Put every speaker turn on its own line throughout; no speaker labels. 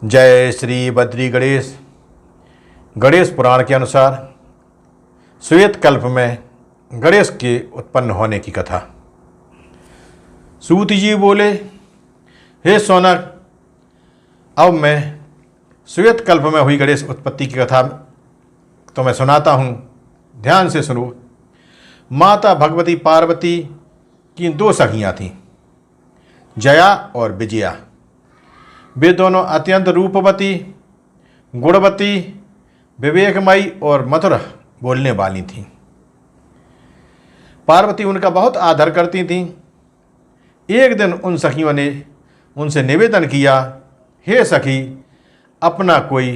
जय श्री बद्री गणेश। गणेश पुराण के अनुसार श्वेत कल्प में गणेश के उत्पन्न होने की कथा। सूत जी बोले, हे सोनक, अब मैं श्वेत कल्प में हुई गणेश उत्पत्ति की कथा तो मैं सुनाता हूँ, ध्यान से सुनो। माता भगवती पार्वती की दो सखियाँ थीं, जया और विजया। वे दोनों अत्यंत रूपवती, गुणवती, विवेकमयी और मधुर बोलने वाली थीं। पार्वती उनका बहुत आदर करती थीं। एक दिन उन सखियों ने उनसे निवेदन किया, हे सखी, अपना कोई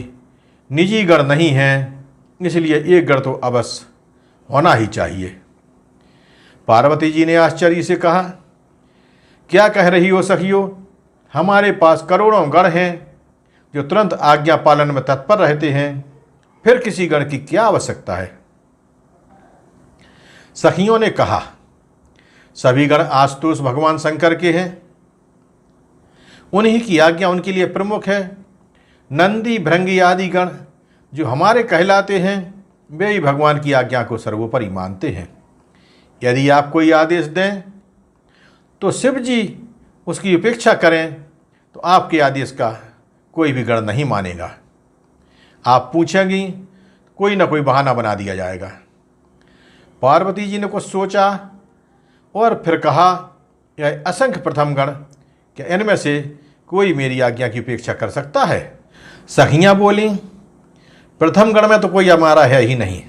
निजी गण नहीं है, इसलिए एक गण तो अवश्य होना ही चाहिए। पार्वती जी ने आश्चर्य से कहा, क्या कह रही हो सखियों? हमारे पास करोड़ों गण हैं जो तुरंत आज्ञा पालन में तत्पर रहते हैं, फिर किसी गण की क्या आवश्यकता है? सखियों ने कहा, सभी गण आशुतोष भगवान शंकर के हैं, उन्हीं की आज्ञा उनके लिए प्रमुख है। नंदी भृंगी आदि गण जो हमारे कहलाते हैं, वे ही भगवान की आज्ञा को सर्वोपरि मानते हैं। यदि आप कोई आदेश दें तो शिव जी उसकी उपेक्षा करें तो आपके आदेश का कोई भी गण नहीं मानेगा। आप पूछेंगी, कोई ना कोई बहाना बना दिया जाएगा। पार्वती जी ने कुछ सोचा और फिर कहा, यह असंख्य प्रथम गण, क्या इनमें से कोई मेरी आज्ञा की उपेक्षा कर सकता है? सखियाँ बोली, प्रथम गण में तो कोई हमारा है ही नहीं,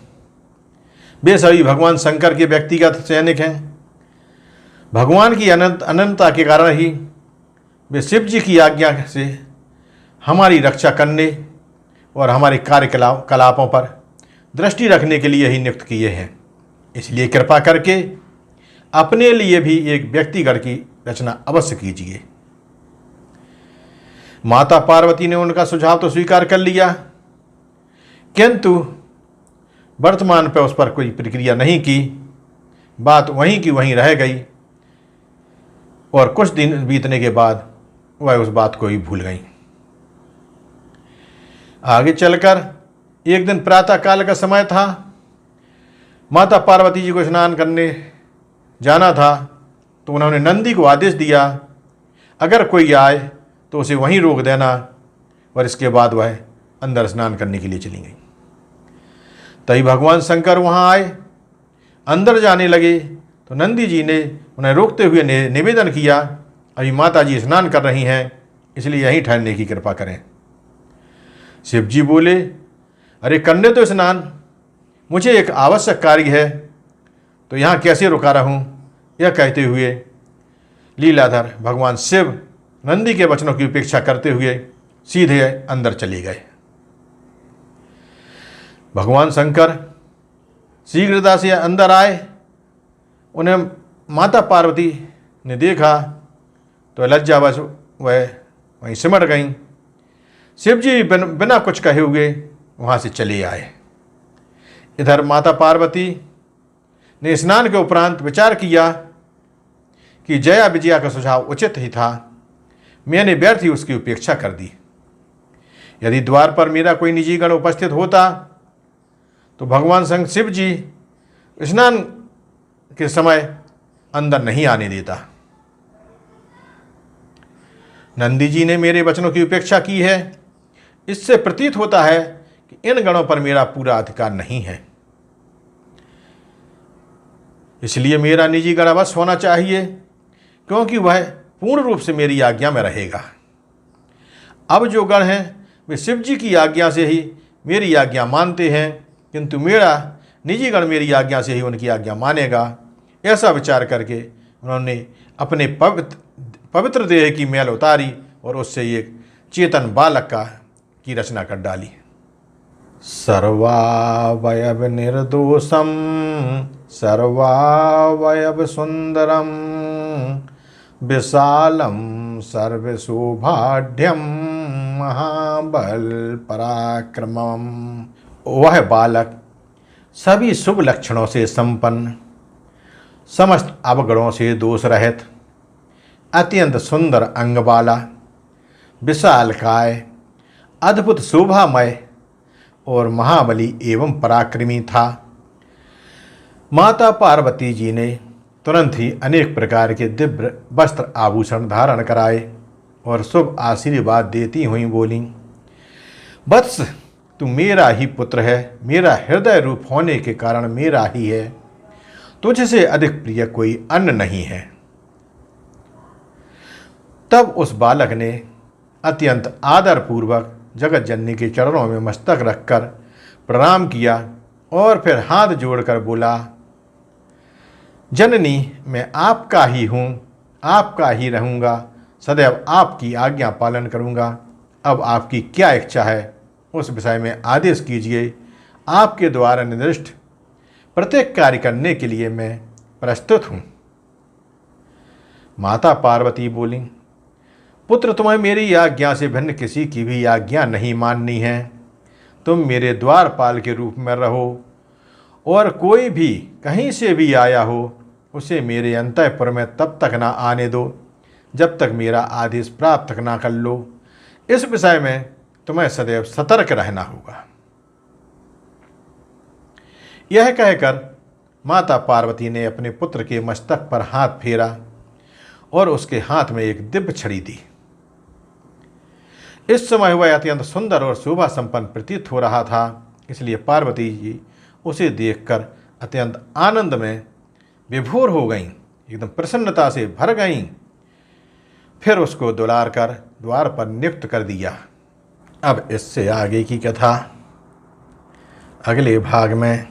वे सभी भगवान शंकर के व्यक्तिगत सैनिक हैं। भगवान की अनंतता के कारण ही वे शिव जी की आज्ञा से हमारी रक्षा करने और हमारे कार्यकलापों पर दृष्टि रखने के लिए ही नियुक्त किए हैं। इसलिए कृपा करके अपने लिए भी एक व्यक्तिगण की रचना अवश्य कीजिए। माता पार्वती ने उनका सुझाव तो स्वीकार कर लिया, किंतु वर्तमान पर उस पर कोई प्रतिक्रिया नहीं की। बात वहीं की वहीं रह गई और कुछ दिन बीतने के बाद वह उस बात को ही भूल गई। आगे चलकर एक दिन प्रातः काल का समय था। माता पार्वती जी को स्नान करने जाना था, तो उन्होंने नंदी को आदेश दिया, अगर कोई आए तो उसे वहीं रोक देना, और इसके बाद वह अंदर स्नान करने के लिए चली गई। तभी भगवान शंकर वहाँ आए, अंदर जाने लगे तो नंदी जी ने उन्हें रोकते हुए निवेदन किया, अभी माता जी स्नान कर रही हैं, इसलिए यहीं ठहरने की कृपा करें। शिव जी बोले, अरे करने तो स्नान, मुझे एक आवश्यक कार्य है, तो यहाँ कैसे रुका रहूँ? यह कहते हुए लीलाधर भगवान शिव नंदी के वचनों की उपेक्षा करते हुए सीधे अंदर चले गए। भगवान शंकर शीघ्रता से अंदर आए। उन्हें माता पार्वती ने देखा तो लज्जावश वह वहीं सिमट गईं। शिव जी बिना कुछ कहे हुए वहाँ से चले आए। इधर माता पार्वती ने स्नान के उपरांत विचार किया कि जया विजया का सुझाव उचित ही था, मैंने व्यर्थ ही उसकी उपेक्षा कर दी। यदि द्वार पर मेरा कोई निजी गण उपस्थित होता तो भगवान संग शिव जी स्नान के समय अंदर नहीं आने देता। नंदी जी ने मेरे वचनों की उपेक्षा की है, इससे प्रतीत होता है कि इन गणों पर मेरा पूरा अधिकार नहीं है, इसलिए मेरा निजी गण अवश्य होना चाहिए, क्योंकि वह पूर्ण रूप से मेरी आज्ञा में रहेगा। अब जो गण हैं वे शिव जी की आज्ञा से ही मेरी आज्ञा मानते हैं, किंतु मेरा निजी गण मेरी आज्ञा से ही उनकी आज्ञा मानेगा। ऐसा विचार करके उन्होंने अपने पवित्र देह की मैल उतारी और उससे एक चेतन बालक की रचना कर डाली। सर्वावयव निर्दोषम सर्वावयव सुंदरम विशालम सर्वशोभाढ्यम महाबल पराक्रमम। वह बालक सभी शुभ लक्षणों से संपन्न, समस्त अवगुणों से दोष रहित, अत्यंत सुंदर अंग वाला, विशाल काय, अद्भुत शोभामय और महाबली एवं पराक्रमी था। माता पार्वती जी ने तुरंत ही अनेक प्रकार के दिव्य वस्त्र आभूषण धारण कराए और शुभ आशीर्वाद देती हुई बोली, वत्स, तू मेरा ही पुत्र है, मेरा हृदय रूप होने के कारण मेरा ही है, तुझसे अधिक प्रिय कोई अन्य नहीं है। तब उस बालक ने अत्यंत आदरपूर्वक जगत जननी के चरणों में मस्तक रखकर प्रणाम किया और फिर हाथ जोड़कर बोला, जननी, मैं आपका ही हूँ, आपका ही रहूँगा, सदैव आपकी आज्ञा पालन करूँगा। अब आपकी क्या इच्छा है उस विषय में आदेश कीजिए। आपके द्वारा निर्दिष्ट प्रत्येक कार्य करने के लिए मैं प्रस्तुत हूँ। माता पार्वती बोली, पुत्र, तुम्हें मेरी आज्ञा से भिन्न किसी की भी आज्ञा नहीं माननी है। तुम मेरे द्वारपाल के रूप में रहो और कोई भी कहीं से भी आया हो उसे मेरे अंतःपुर में तब तक ना आने दो जब तक मेरा आदेश प्राप्त ना कर लो। इस विषय में तुम्हें सदैव सतर्क रहना होगा। यह कहकर माता पार्वती ने अपने पुत्र के मस्तक पर हाथ फेरा और उसके हाथ में एक दिव्य छड़ी दी। इस समय वह अत्यंत सुंदर और शोभा संपन्न प्रतीत हो रहा था, इसलिए पार्वती जी उसे देखकर अत्यंत आनंद में विभोर हो गईं, एकदम प्रसन्नता से भर गईं। फिर उसको दुलार कर द्वार पर नियुक्त कर दिया। अब इससे आगे की कथा अगले भाग में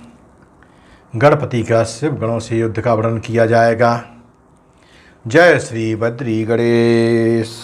गणपति का शिव गणों से युद्ध का वर्णन किया जाएगा। जय श्री बद्री गणेश।